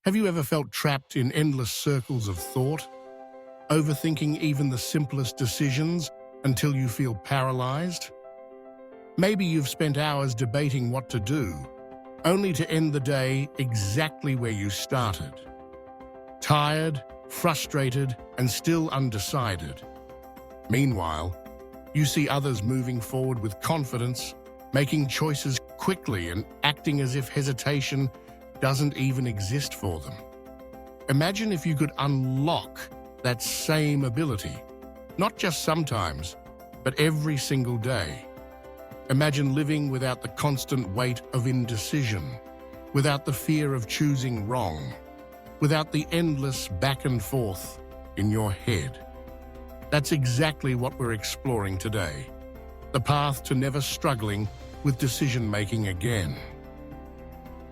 Have you ever felt trapped in endless circles of thought, overthinking even the simplest decisions until you feel paralyzed? Maybe you've spent hours debating what to do, only to end the day exactly where you started. Tired, frustrated, and still undecided. Meanwhile, you see others moving forward with confidence, making choices quickly and acting as if hesitation doesn't even exist for them. Imagine if you could unlock that same ability, not just sometimes, but every single day. Imagine living without the constant weight of indecision, without the fear of choosing wrong, without the endless back and forth in your head. That's exactly what we're exploring today, the path to never struggling with decision-making again.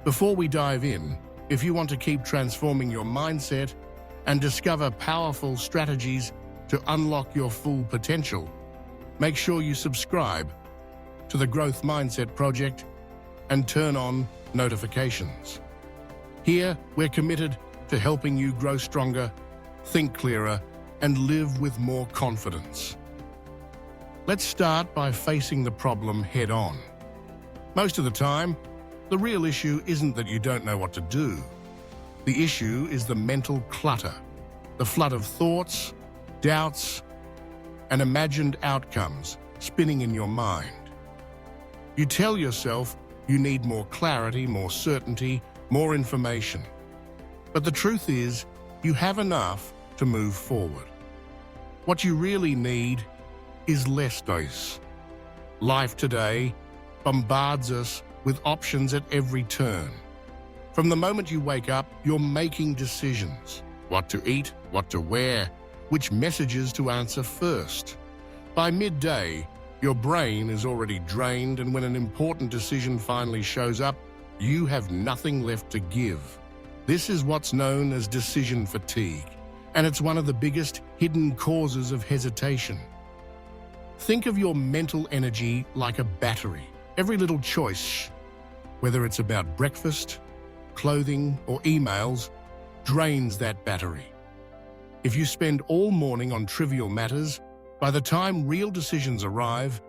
Before we dive in, if you want to keep transforming your mindset and discover powerful strategies to unlock your full potential, make sure you subscribe to the Growth Mindset Project and turn on notifications. Here, we're committed to helping you grow stronger, think clearer, and live with more confidence. Let's start by facing the problem head-on. Most of the time, the real issue isn't that you don't know what to do. The issue is the mental clutter, the flood of thoughts, doubts, and imagined outcomes spinning in your mind. You tell yourself you need more clarity, more certainty, more information. But the truth is, you have enough to move forward. What you really need is less dose. Life today bombards us with options at every turn. From the moment you wake up, you're making decisions. What to eat, what to wear, which messages to answer first. By midday, your brain is already drained, and when an important decision finally shows up, you have nothing left to give. This is what's known as decision fatigue, and it's one of the biggest hidden causes of hesitation. Think of your mental energy like a battery. Every little choice, whether it's about breakfast, clothing, or emails, drains that battery. If you spend all morning on trivial matters, by the time real decisions arrive,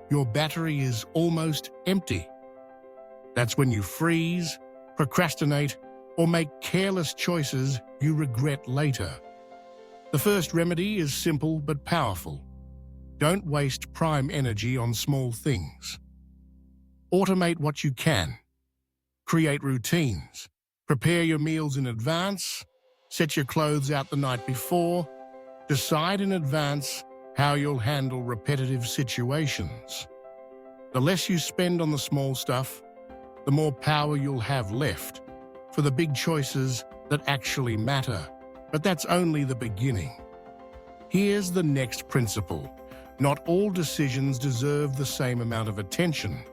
your battery is almost empty. That's when you freeze, procrastinate, or make careless choices you regret later. The first remedy is simple but powerful. Don't waste prime energy on small things. Automate what you can. Create routines. Prepare your meals in advance. Set your clothes out the night before. Decide in advance how you'll handle repetitive situations. The less you spend on the small stuff, the more power you'll have left for the big choices that actually matter. But that's only the beginning. Here's the next principle. Not all decisions deserve the same amount of attention.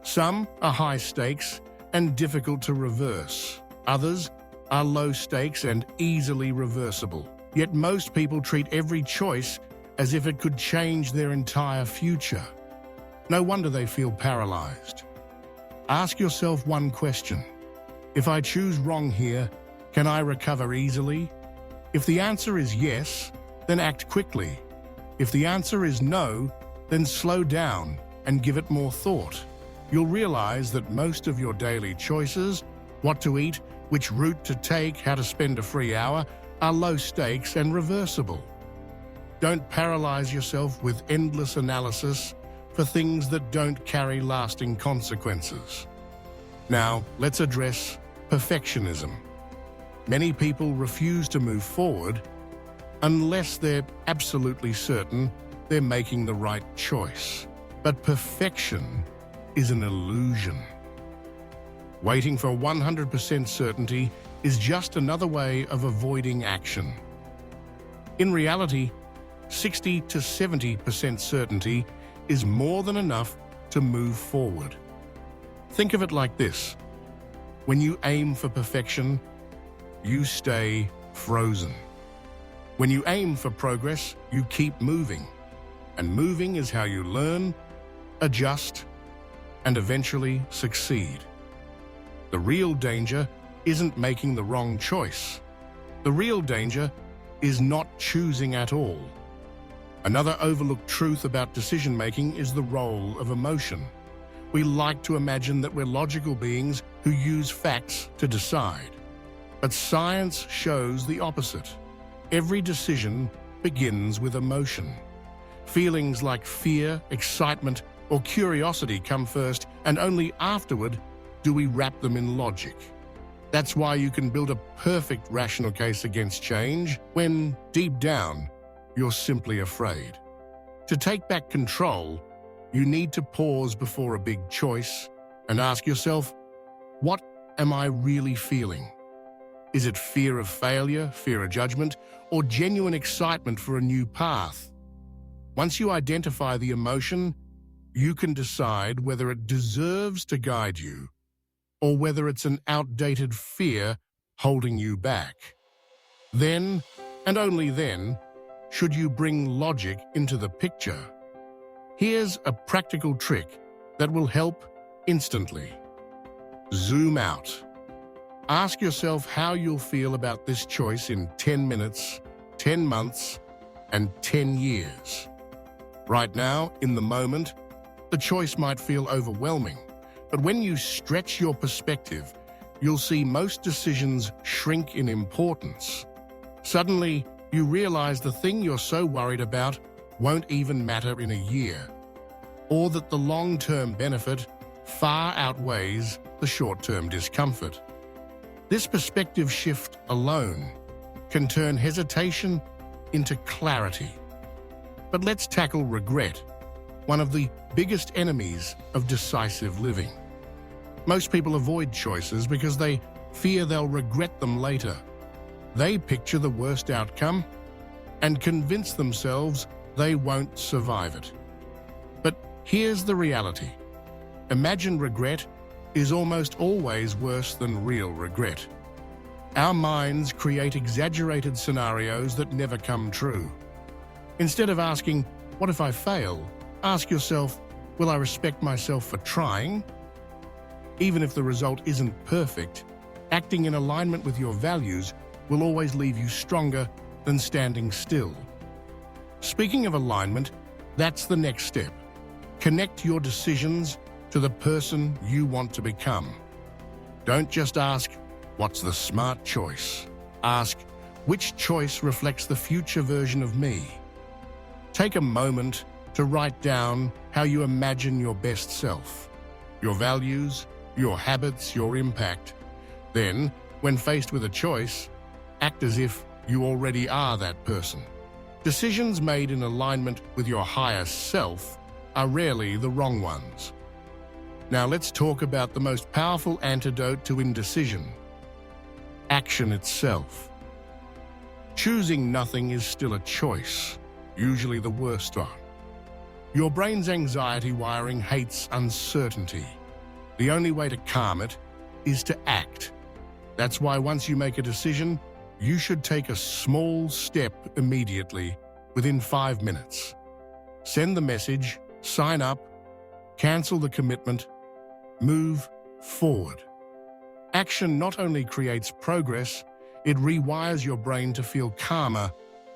Some are high stakes and difficult to reverse. Others are low stakes and easily reversible. Yet most people treat every choice as if it could change their entire future. No wonder they feel paralyzed. Ask yourself one question. If I choose wrong here, can I recover easily? If the answer is yes, then act quickly. If the answer is no, then slow down and give it more thought. You'll realize that most of your daily choices, what to eat, which route to take, how to spend a free hour, are low stakes and reversible. Don't paralyze yourself with endless analysis for things that don't carry lasting consequences. Now, let's address perfectionism. Many people refuse to move forward unless they're absolutely certain they're making the right choice. But perfection is an illusion. Waiting for 100% certainty is just another way of avoiding action. In reality, 60 to 70% certainty is more than enough to move forward. Think of it like this. When you aim for perfection, you stay frozen. When you aim for progress, you keep moving. And moving is how you learn, adjust, and eventually succeed. The real danger isn't making the wrong choice. The real danger is not choosing at all. Another overlooked truth about decision-making is the role of emotion. We like to imagine that we're logical beings who use facts to decide. But science shows the opposite. Every decision begins with emotion. Feelings like fear, excitement, or curiosity come first, and only afterward do we wrap them in logic. That's why you can build a perfect rational case against change when, deep down, you're simply afraid. To take back control, you need to pause before a big choice and ask yourself, what am I really feeling? Is it fear of failure, fear of judgment, or genuine excitement for a new path? Once you identify the emotion, you can decide whether it deserves to guide you or whether it's an outdated fear holding you back. Then, and only then, should you bring logic into the picture. Here's a practical trick that will help instantly. Zoom out. Ask yourself how you'll feel about this choice in 10 minutes, 10 months, and 10 years. Right now, in the moment, the choice might feel overwhelming, but when you stretch your perspective, you'll see most decisions shrink in importance. Suddenly, you realize the thing you're so worried about won't even matter in a year, or that the long-term benefit far outweighs the short-term discomfort. This perspective shift alone can turn hesitation into clarity. But let's tackle regret, one of the biggest enemies of decisive living. Most people avoid choices because they fear they'll regret them later. They picture the worst outcome and convince themselves they won't survive it. But here's the reality. Imagined regret is almost always worse than real regret. Our minds create exaggerated scenarios that never come true. Instead of asking, what if I fail? Ask yourself, will I respect myself for trying? Even if the result isn't perfect, acting in alignment with your values will always leave you stronger than standing still. Speaking of alignment, that's the next step. Connect your decisions to the person you want to become. Don't just ask, what's the smart choice? Ask, which choice reflects the future version of me? Take a moment to write down how you imagine your best self, your values, your habits, your impact. Then, when faced with a choice, act as if you already are that person. Decisions made in alignment with your higher self are rarely the wrong ones. Now let's talk about the most powerful antidote to indecision: action itself. Choosing nothing is still a choice, usually the worst one. Your brain's anxiety wiring hates uncertainty. The only way to calm it is to act. That's why once you make a decision, you should take a small step immediately, within 5 minutes. Send the message, sign up, cancel the commitment, move forward. Action not only creates progress, it rewires your brain to feel calmer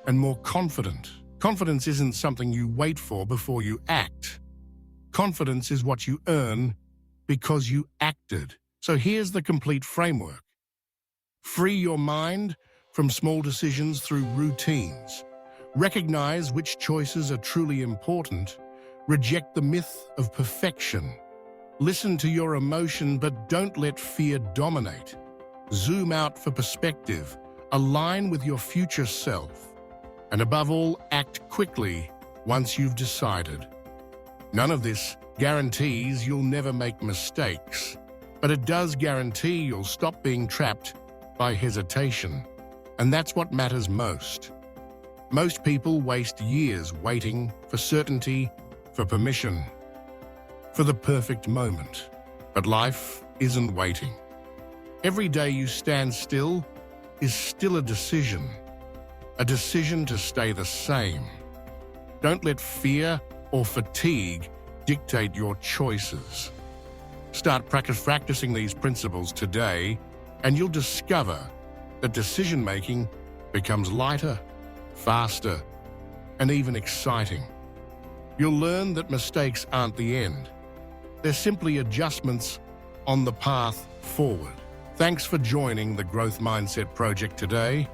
and more confident. Confidence isn't something you wait for before you act. Confidence is what you earn because you acted. So here's the complete framework. Free your mind from small decisions through routines. Recognize which choices are truly important. Reject the myth of perfection. Listen to your emotion, but don't let fear dominate. Zoom out for perspective. Align with your future self. And above all, act quickly once you've decided. None of this guarantees you'll never make mistakes, but it does guarantee you'll stop being trapped by hesitation. And that's what matters most. Most people waste years waiting for certainty, for permission, for the perfect moment. But life isn't waiting. Every day you stand still is still a decision to stay the same. Don't let fear or fatigue dictate your choices. Start practicing these principles today, and you'll discover that decision-making becomes lighter, faster, and even exciting. You'll learn that mistakes aren't the end. They're simply adjustments on the path forward. Thanks for joining the Growth Mindset Project today.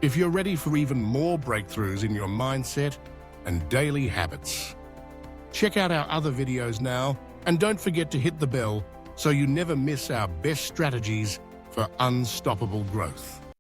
If you're ready for even more breakthroughs in your mindset and daily habits, check out our other videos now, and don't forget to hit the bell so you never miss our best strategies for unstoppable growth.